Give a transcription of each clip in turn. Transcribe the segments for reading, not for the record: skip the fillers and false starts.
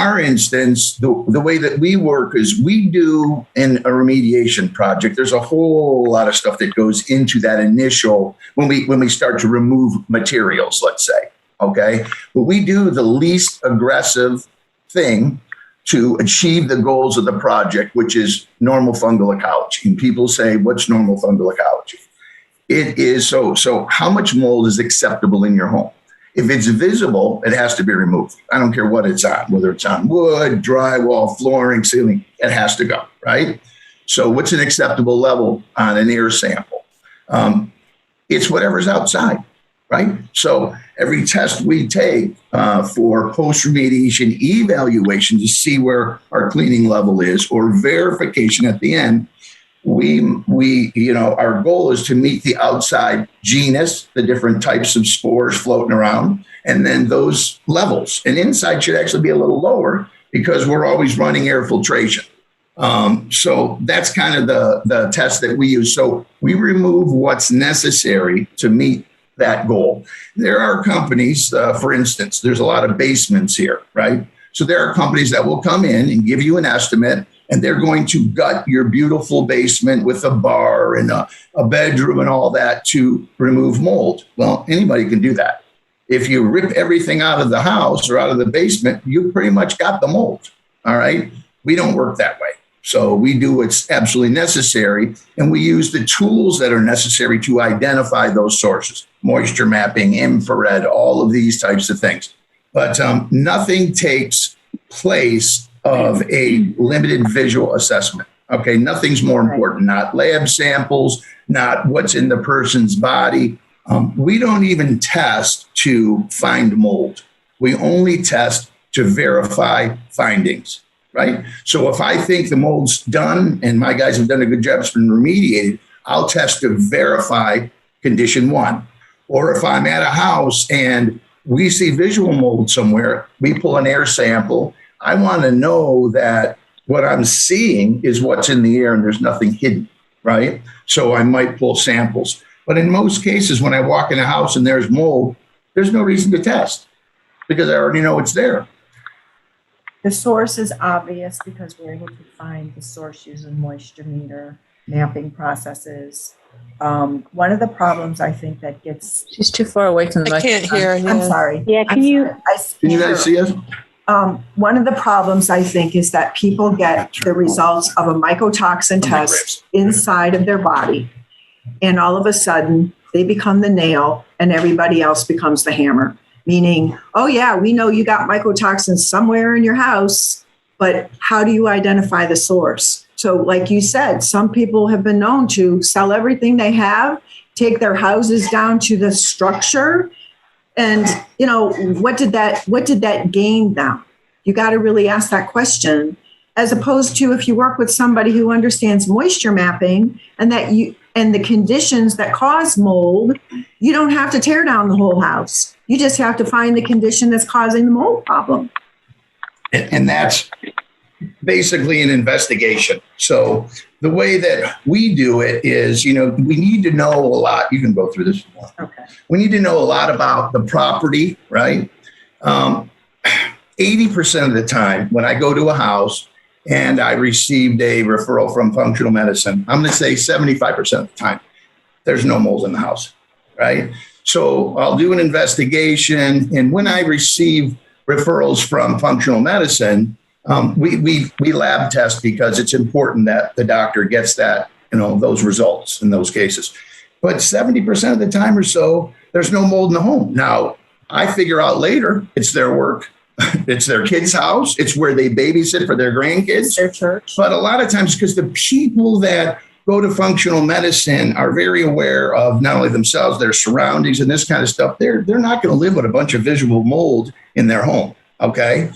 our instance, the way that we work is we do in a remediation project. There's a whole lot of stuff that goes into that initial when we start to remove materials, let's say. Okay. But we do the least aggressive thing to achieve the goals of the project, which is normal fungal ecology. And people say, what's normal fungal ecology? It is so how much mold is acceptable in your home? If it's visible, it has to be removed. I don't care what it's on, whether it's on wood, drywall, flooring, ceiling, it has to go, right? So what's an acceptable level on an air sample? It's whatever's outside, right? So every test we take for post-remediation evaluation to see where our cleaning level is or verification at the end, our goal is to meet the outside genus, the different types of spores floating around, and then those levels. And inside should actually be a little lower because we're always running air filtration. So that's kind of the test that we use. So we remove what's necessary to meet that goal. There are companies, for instance, there's a lot of basements here, right? So there are companies that will come in and give you an estimate, and they're going to gut your beautiful basement with a bar and a bedroom and all that to remove mold. Well, anybody can do that. If you rip everything out of the house or out of the basement, you pretty much got the mold. All right. We don't work that way. So we do what's absolutely necessary, and we use the tools that are necessary to identify those sources, moisture mapping, infrared, all of these types of things. But nothing takes place of a limited visual assessment. Okay, nothing's more important, not lab samples, not what's in the person's body. We don't even test to find mold. We only test to verify findings, right? So if I think the mold's done and my guys have done a good job, it's been remediated, I'll test to verify condition 1. Or if I'm at a house and we see visual mold somewhere, we pull an air sample. I want to know that what I'm seeing is what's in the air and there's nothing hidden, right? So I might pull samples. But in most cases, when I walk in a house and there's mold, there's no reason to test because I already know it's there. The source is obvious because we're able to find the source using moisture meter mapping processes. One of the problems I think that gets... She's too far away from the mic. I can't hear. I'm sorry. Yeah, can you guys see us? One of the problems I think is that people get the results of a mycotoxin test inside of their body, and all of a sudden they become the nail and everybody else becomes the hammer. Meaning, oh yeah, we know you got mycotoxins somewhere in your house, but how do you identify the source? So like you said, some people have been known to sell everything they have, take their houses down to the structure. And, what did that gain them? You got to really ask that question, as opposed to if you work with somebody who understands moisture mapping and the conditions that cause mold, you don't have to tear down the whole house. You just have to find the condition that's causing the mold problem. And that's basically an investigation. So the way that we do it is, we need to know a lot. You can go through this more. Okay. We need to know a lot about the property, right? 80% of the time when I go to a house and I received a referral from functional medicine, I'm going to say 75% of the time, there's no mold in the house, right? So I'll do an investigation. And when I receive referrals from functional medicine, we lab test because it's important that the doctor gets that, those results in those cases. But 70% of the time or so, there's no mold in the home. Now, I figure out later it's their work. It's their kid's house. It's where they babysit for their grandkids. Their church. But a lot of times, because the people that go to functional medicine are very aware of not only themselves, their surroundings and this kind of stuff, they're not going to live with a bunch of visual mold in their home. Okay.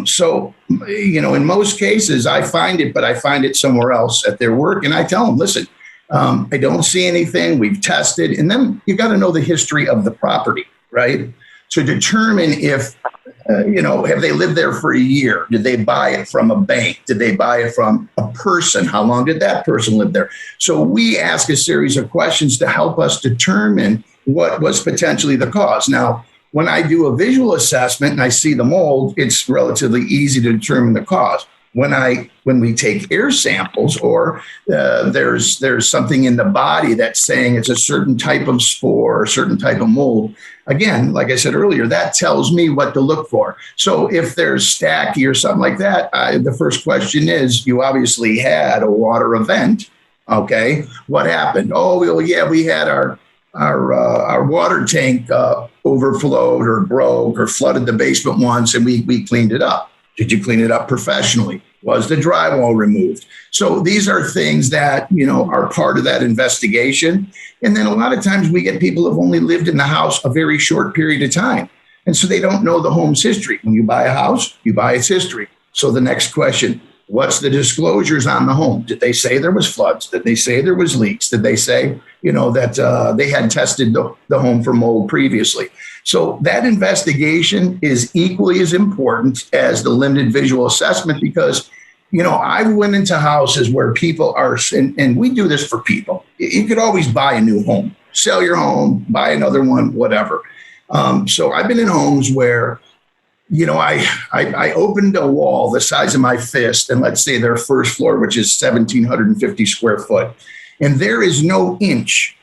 So, in most cases, I find it, but I find it somewhere else at their work. And I tell them, listen, I don't see anything. We've tested. And then you got to know the history of the property, right? To determine if, have they lived there for a year? Did they buy it from a bank? Did they buy it from a person? How long did that person live there? So we ask a series of questions to help us determine what was potentially the cause. Now, when I do a visual assessment and I see the mold, it's relatively easy to determine the cause. When we take air samples, or there's something in the body that's saying it's a certain type of spore, a certain type of mold. Again, like I said earlier, that tells me what to look for. So if there's stacky or something like that, the first question is, you obviously had a water event. Okay, what happened? Oh, well, yeah, we had our water tank overflowed or broke or flooded the basement once, and we cleaned it up. Did you clean it up professionally? Was the drywall removed? So these are things that, are part of that investigation. And then a lot of times we get people who've only lived in the house a very short period of time. And so they don't know the home's history. When you buy a house, you buy its history. So the next question, what's the disclosures on the home? Did they say there was floods? Did they say there was leaks? Did they say, that they had tested the home for mold previously? So that investigation is equally as important as the limited visual assessment, because, I went into houses where people are, and we do this for people. You could always buy a new home, sell your home, buy another one, whatever. So I've been in homes where, I opened a wall the size of my fist, and let's say their first floor, which is 1,750 square foot, and there is no inch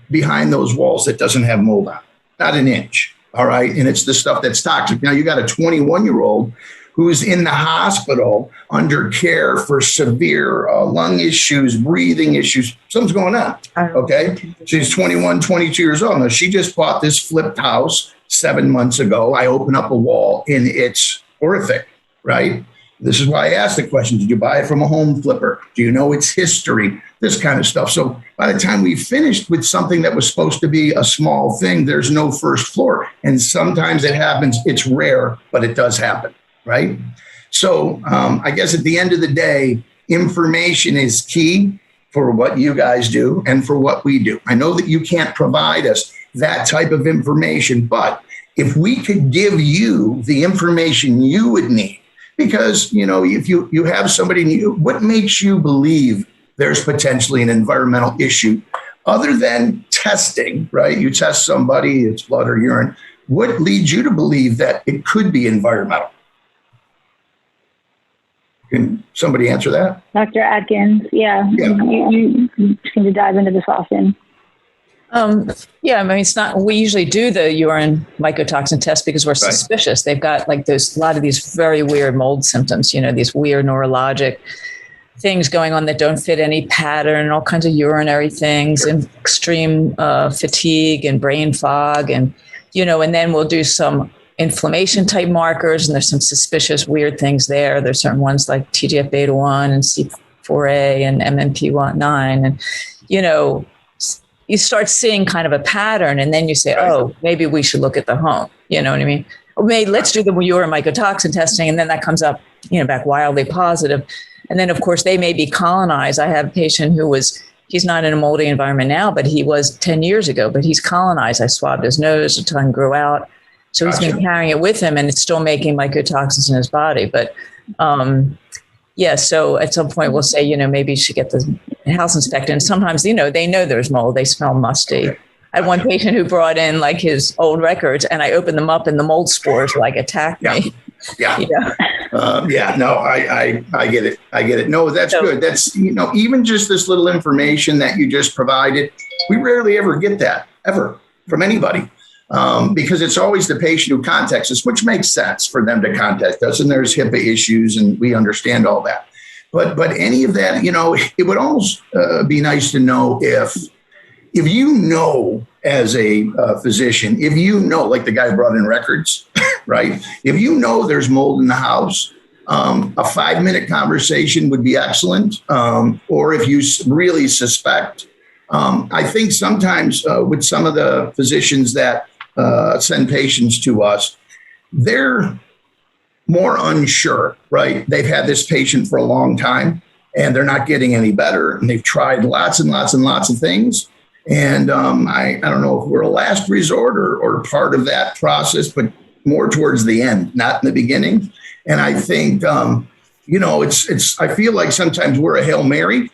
behind those walls that doesn't have mold on it. Not an inch. All right. And it's the stuff that's toxic. Now you got a 21-year-old who's in the hospital under care for severe lung issues, breathing issues. Something's going on. Okay. She's 21, 22 years old. Now she just bought this flipped house 7 months ago. I open up a wall and it's horrific. Right. This is why I asked the question, did you buy it from a home flipper? Do you know its history? This kind of stuff. So by the time we finished with something that was supposed to be a small thing, there's no first floor. And sometimes it happens. It's rare, but it does happen, right? So I guess at the end of the day, information is key for what you guys do and for what we do. I know that you can't provide us that type of information, but if we could give you the information you would need, because, if you have somebody new, what makes you believe there's potentially an environmental issue other than testing, right? You test somebody, it's blood or urine. What leads you to believe that it could be environmental? Can somebody answer that? Dr. Atkins, yeah. You seem to dive into this often. It's not, we usually do the urine mycotoxin test because we're suspicious. They've got a lot of these very weird mold symptoms, these weird neurologic things going on that don't fit any pattern, all kinds of urinary things, and extreme fatigue and brain fog. And then we'll do some inflammation type markers, and there's some suspicious weird things there. There's certain ones like TGF beta 1 and C4A and MMP9. And, you start seeing kind of a pattern, and then you say, oh, maybe we should look at the home. You know what I mean? Or maybe let's do the urine mycotoxin testing. And then that comes up, back wildly positive. And then, of course, they may be colonized. I have a patient he's not in a moldy environment now, but he was 10 years ago, but he's colonized. I swabbed his nose, the tongue grew out. So he's been carrying it with him, and it's still making mycotoxins in his body. But so at some point we'll say, maybe you should get the house inspected. And sometimes, they know there's mold. They smell musty. I had one patient who brought in his old records, and I opened them up and the mold spores attacked me. Yeah. No, I get it. I get it. No, that's good. That's, even just this little information that you just provided, we rarely ever get that ever from anybody. Because it's always the patient who contacts us, which makes sense for them to contact us. And there's HIPAA issues, and we understand all that. But any of that, it would almost be nice to know if as a physician, like the guy who brought in records, right? If there's mold in the house, a 5-minute conversation would be excellent. Or if you really suspect, I think sometimes with some of the physicians that send patients to us, they're more unsure, right? They've had this patient for a long time and they're not getting any better. And they've tried lots and lots and lots of things. And I don't know if we're a last resort or part of that process, but more towards the end, not in the beginning. And I think, I feel like sometimes we're a Hail Mary,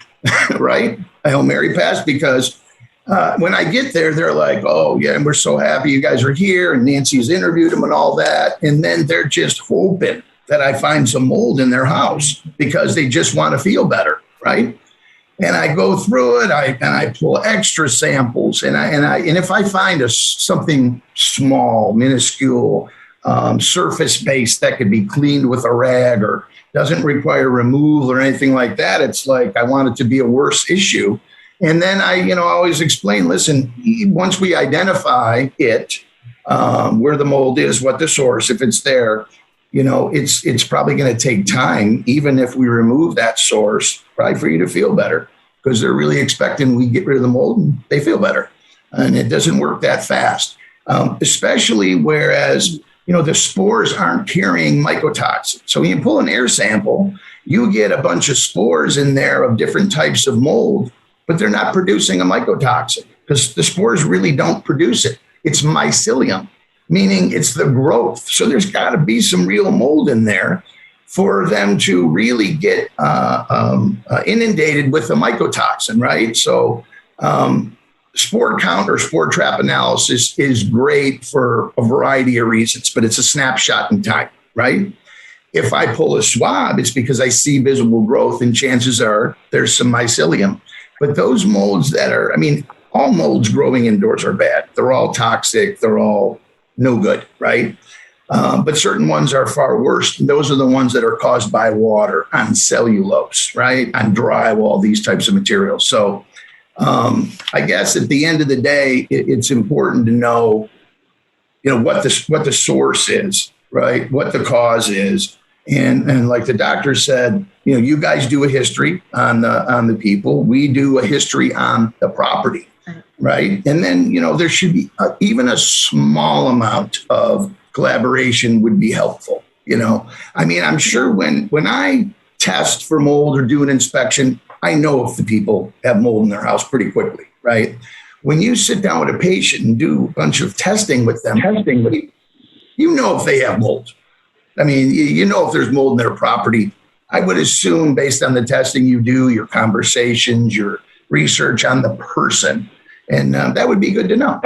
right? A Hail Mary pass, because when I get there, they're like, oh, yeah, and we're so happy you guys are here. And Nancy's interviewed them and all that. And then they're just hoping that I find some mold in their house because they just want to feel better, right? And I go through it, and I pull extra samples, and if I find something small, minuscule, surface based that could be cleaned with a rag or doesn't require removal or anything like that, it's like I want it to be a worse issue. And then I always explain, listen, once we identify it, where the mold is, what the source, if it's there, it's probably going to take time, even if we remove that source, right, for you to feel better, because they're really expecting we get rid of the mold and they feel better. And it doesn't work that fast, especially whereas, the spores aren't carrying mycotoxins. So when you pull an air sample, you get a bunch of spores in there of different types of mold, but they're not producing a mycotoxin because the spores really don't produce it. It's mycelium, meaning it's the growth. So there's got to be some real mold in there for them to really get inundated with the mycotoxin, right? So spore count or spore trap analysis is great for a variety of reasons, but it's a snapshot in time, right? If I pull a swab, it's because I see visible growth and chances are there's some mycelium. But those molds all molds growing indoors are bad. They're all toxic. They're all no good, right? But certain ones are far worse. And those are the ones that are caused by water, on cellulose, right? On drywall, these types of materials. So I guess at the end of the day, it's important to know, what the source is, right? What the cause is. And like the doctor said, you guys do a history on the people. We do a history on the property, right? And then, there should be even a small amount of collaboration would be helpful. I'm sure when I test for mold or do an inspection, I know if the people have mold in their house pretty quickly, right? When you sit down with a patient and do a bunch of testing with them, if they have mold. If there's mold in their property. I would assume based on the testing you do, your conversations, your research on the person, and that would be good to know.